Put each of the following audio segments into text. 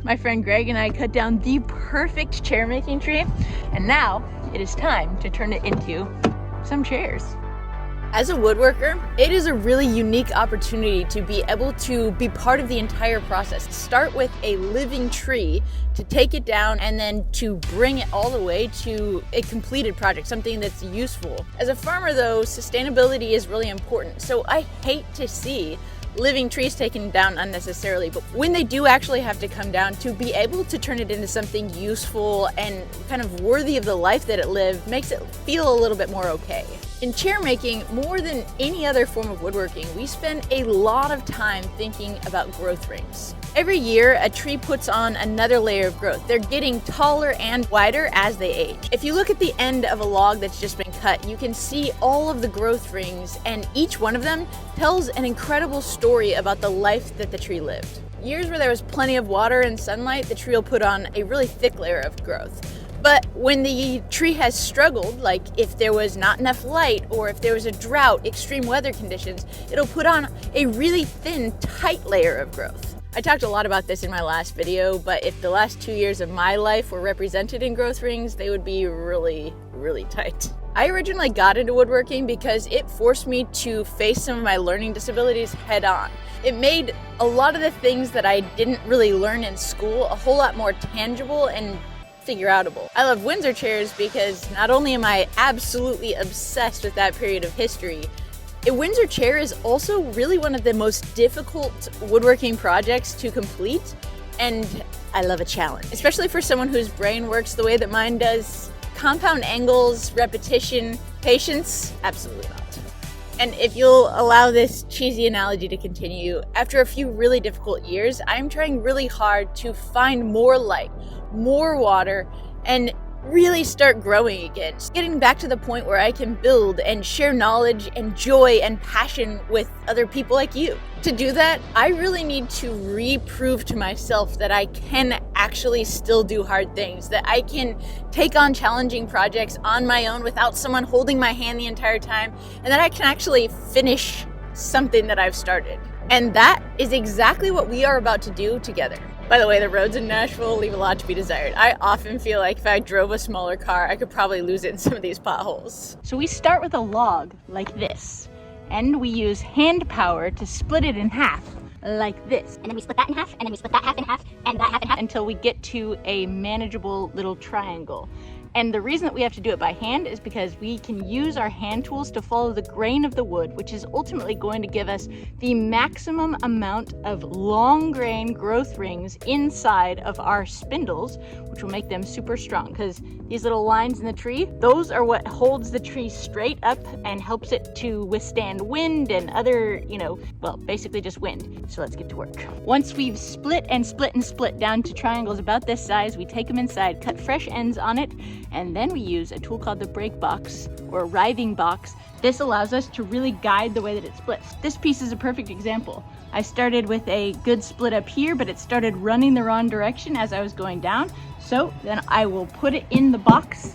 my friend Greg and I cut down the perfect chair making tree, and now it is time to turn it into some chairs. As a woodworker, it is a really unique opportunity to be able to be part of the entire process. Start with a living tree, to take it down, and then to bring it all the way to a completed project, something that's useful. As a farmer though, sustainability is really important. So I hate to see living trees taken down unnecessarily, but when they do actually have to come down, to be able to turn it into something useful and kind of worthy of the life that it lived makes it feel a little bit more okay. In chair making, more than any other form of woodworking, we spend a lot of time thinking about growth rings. Every year, a tree puts on another layer of growth. They're getting taller and wider as they age. If you look at the end of a log that's just been cut, you can see all of the growth rings, and each one of them tells an incredible story about the life that the tree lived. Years where there was plenty of water and sunlight, the tree will put on a really thick layer of growth. But when the tree has struggled, like if there was not enough light or if there was a drought, extreme weather conditions, it'll put on a really thin, tight layer of growth. I talked a lot about this in my last video, but if the last 2 years of my life were represented in growth rings, they would be really, really tight. I originally got into woodworking because it forced me to face some of my learning disabilities head on. It made a lot of the things that I didn't really learn in school a whole lot more tangible and figureoutable. I love Windsor chairs because not only am I absolutely obsessed with that period of history, a Windsor chair is also really one of the most difficult woodworking projects to complete, and I love a challenge, especially for someone whose brain works the way that mine does. Compound angles, repetition, patience, absolutely not. And if you'll allow this cheesy analogy to continue, after a few really difficult years, I'm trying really hard to find more light, more water, and really start growing again. Getting back to the point where I can build and share knowledge and joy and passion with other people like you. To do that, I really need to reprove to myself that I can actually still do hard things, that I can take on challenging projects on my own without someone holding my hand the entire time, and that I can actually finish something that I've started. And that is exactly what we are about to do together. By the way, the roads in Nashville leave a lot to be desired. I often feel like if I drove a smaller car, I could probably lose it in some of these potholes. So we start with a log like this, and we use hand power to split it in half like this. And then we split that in half, and then we split that half in half, and that half in half. Until we get to a manageable little triangle. And the reason that we have to do it by hand is because we can use our hand tools to follow the grain of the wood, which is ultimately going to give us the maximum amount of long grain growth rings inside of our spindles, which will make them super strong, because these little lines in the tree, those are what holds the tree straight up and helps it to withstand wind and other, well, basically just wind. So let's get to work. Once we've split and split and split down to triangles about this size, we take them inside, cut fresh ends on it, and then we use a tool called the break box or riving box. This allows us to really guide the way that it splits. This piece is a perfect example. I started with a good split up here, but it started running the wrong direction as I was going down. So then I will put it in the box,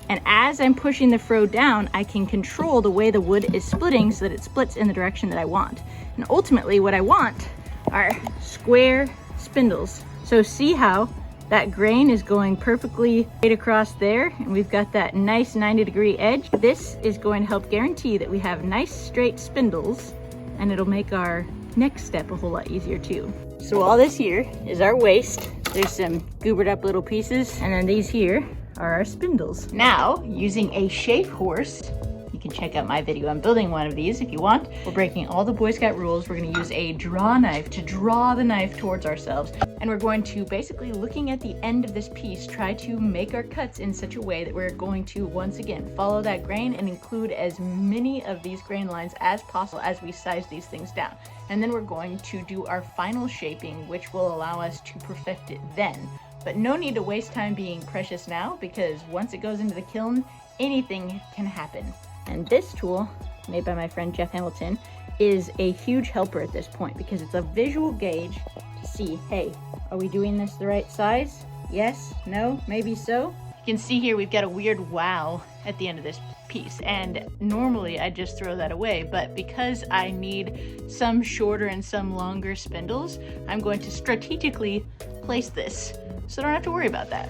and as I'm pushing the froe down, I can control the way the wood is splitting so that it splits in the direction that I want. And ultimately what I want are square spindles. So see how that grain is going perfectly right across there, and we've got that nice 90-degree edge. This is going to help guarantee that we have nice straight spindles, and it'll make our next step a whole lot easier too. So all this here is our waste. There's some goobered up little pieces, and then these here are our spindles. Now, using a shavehorse, you can check out my video on building one of these if you want. We're breaking all the Boy Scout rules. We're going to use a draw knife to draw the knife towards ourselves. And we're going to, basically looking at the end of this piece, try to make our cuts in such a way that we're going to, once again, follow that grain and include as many of these grain lines as possible as we size these things down. And then we're going to do our final shaping, which will allow us to perfect it then. But no need to waste time being precious now, because once it goes into the kiln, anything can happen. And this tool, made by my friend Jeff Hamilton, is a huge helper at this point because it's a visual gauge to see, hey, are we doing this the right size? Yes, no, maybe so. can see here we've got a weird wow at the end of this piece, and normally I just throw that away, but because I need some shorter and some longer spindles, I'm going to strategically place this so I don't have to worry about that.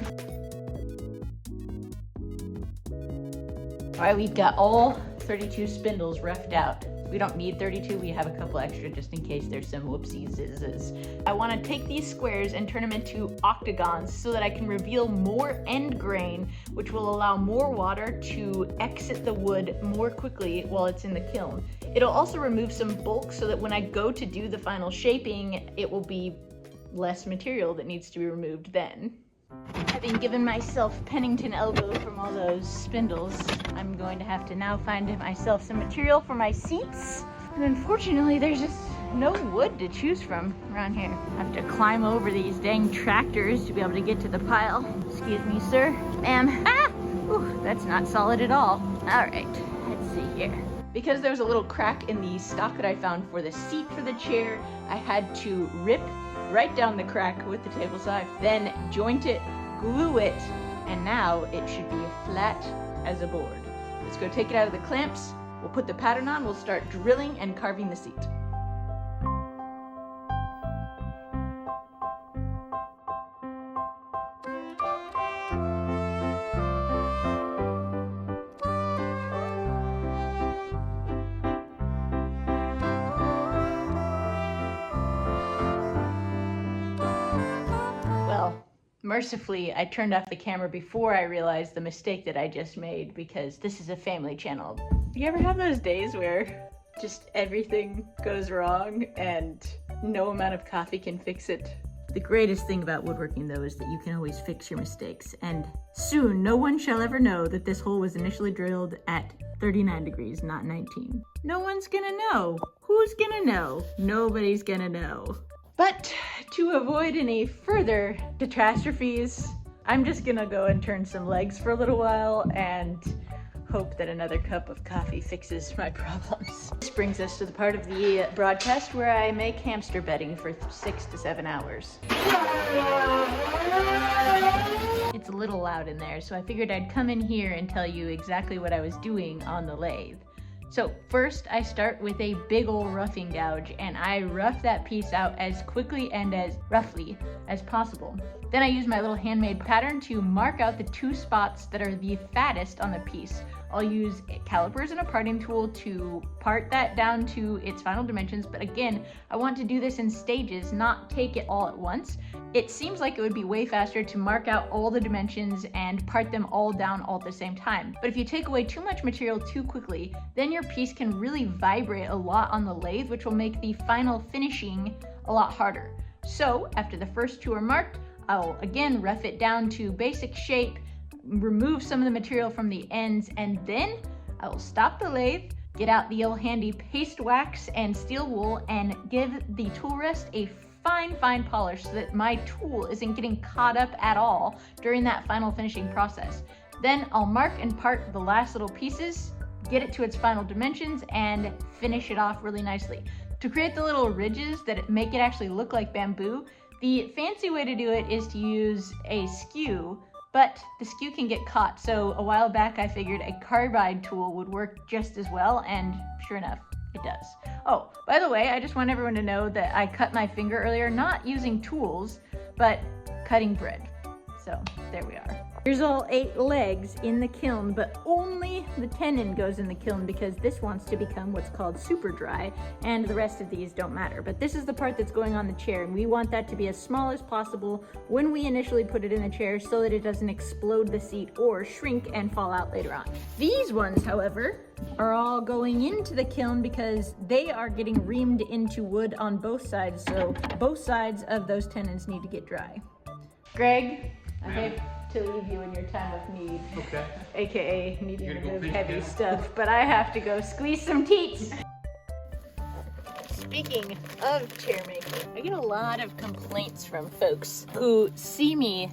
All right, we've got all 32 spindles roughed out. We don't need 32, we have a couple extra just in case there's some whoopsies. I want to take these squares and turn them into octagons so that I can reveal more end grain, which will allow more water to exit the wood more quickly while it's in the kiln. It'll also remove some bulk so that when I go to do the final shaping, it will be less material that needs to be removed then. Having given myself Pennington elbow from all those spindles, I'm going to have to now find myself some material for my seats. And unfortunately, there's just no wood to choose from around here. I have to climb over these dang tractors to be able to get to the pile. Excuse me, sir. Ma'am. Ah! Ooh, that's not solid at all. All right, let's see here. Because there was a little crack in the stock that I found for the seat for the chair, I had to rip right down the crack with the table saw, then joint it, glue it, and now it should be flat as a board. Let's go take it out of the clamps, we'll put the pattern on, we'll start drilling and carving the seat. Mercifully, I turned off the camera before I realized the mistake that I just made because this is a family channel. Do you ever have those days where just everything goes wrong and no amount of coffee can fix it? The greatest thing about woodworking though is that you can always fix your mistakes, and soon no one shall ever know that this hole was initially drilled at 39 degrees, not 19. No one's gonna know. Who's gonna know? Nobody's gonna know. But to avoid any further catastrophes, I'm just gonna go and turn some legs for a little while and hope that another cup of coffee fixes my problems. This brings us to the part of the broadcast where I make hamster bedding for 6 to 7 hours. It's a little loud in there, so I figured I'd come in here and tell you exactly what I was doing on the lathe. So first I start with a big ol' roughing gouge, and I rough that piece out as quickly and as roughly as possible. Then I use my little handmade pattern to mark out the 2 spots that are the fattest on the piece. I'll use calipers and a parting tool to part that down to its final dimensions, but again, I want to do this in stages, not take it all at once. It seems like it would be way faster to mark out all the dimensions and part them all down all at the same time. But if you take away too much material too quickly, then your piece can really vibrate a lot on the lathe, which will make the final finishing a lot harder. So after the first 2 are marked, I'll again rough it down to basic shape, remove some of the material from the ends, and then I will stop the lathe, get out the old handy paste wax and steel wool, and give the tool rest a fine polish so that my tool isn't getting caught up at all during that final finishing process. Then I'll mark and part the last little pieces, get it to its final dimensions, and finish it off really nicely. To create the little ridges that make it actually look like bamboo, the fancy way to do it is to use a skew, but the skew can get caught, so a while back I figured a carbide tool would work just as well, and sure enough, it does. Oh, by the way, I just want everyone to know that I cut my finger earlier, not using tools, but cutting bread. So there we are. Here's all 8 legs in the kiln, but only the tenon goes in the kiln because this wants to become what's called super dry, and the rest of these don't matter. But this is the part that's going on the chair, and we want that to be as small as possible when we initially put it in the chair so that it doesn't explode the seat or shrink and fall out later on. These ones, however, are all going into the kiln because they are getting reamed into wood on both sides, so both sides of those tenons need to get dry. Greg, I hate to leave you in your time of need. Okay. AKA needing to move heavy stuff, but I have to go squeeze some teats. Speaking of chair making, I get a lot of complaints from folks who see me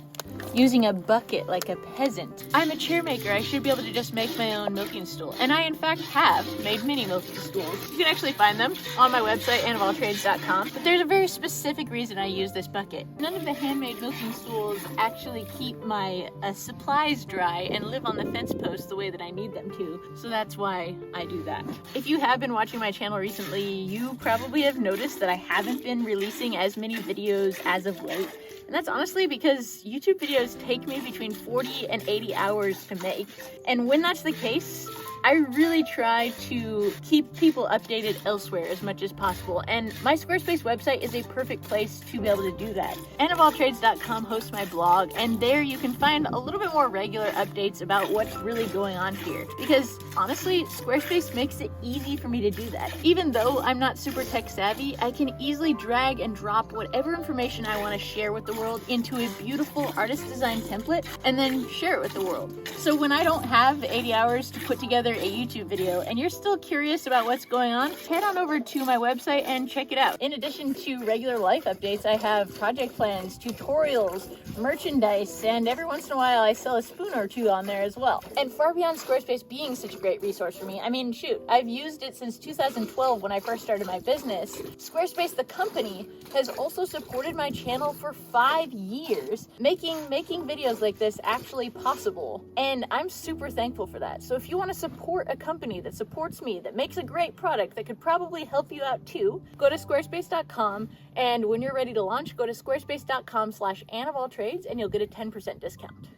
using a bucket like a peasant. I'm a chair maker. I should be able to just make my own milking stool. And I, in fact, have made many milking stools. You can actually find them on my website, NASHVILLE.com. But there's a very specific reason I use this bucket. None of the handmade milking stools actually keep my supplies dry and live on the fence post the way that I need them to. So that's why I do that. If you have been watching my channel recently, you probably have noticed that I haven't been releasing as many videos as of late. And that's honestly because YouTube videos take me between 40 and 80 hours to make. And when that's the case, I really try to keep people updated elsewhere as much as possible, and my Squarespace website is a perfect place to be able to do that. NASHVILLE.com hosts my blog, and there you can find a little bit more regular updates about what's really going on here. Because honestly, Squarespace makes it easy for me to do that. Even though I'm not super tech savvy, I can easily drag and drop whatever information I want to share with the world into a beautiful artist design template and then share it with the world. So when I don't have 80 hours to put together a YouTube video and you're still curious about what's going on, head on over to my website and check it out. In addition to regular life updates, I have project plans, tutorials, merchandise, and every once in a while I sell a spoon or two on there as well. And far beyond Squarespace being such a great resource for me, I mean, shoot, I've used it since 2012 when I first started my business. Squarespace, the company, has also supported my channel for 5 years, making videos like this actually possible. And I'm super thankful for that. So if you want to support a company that supports me, that makes a great product that could probably help you out too, go to squarespace.com, and when you're ready to launch, go to squarespace.com/AnnofAllTrades and you'll get a 10% discount.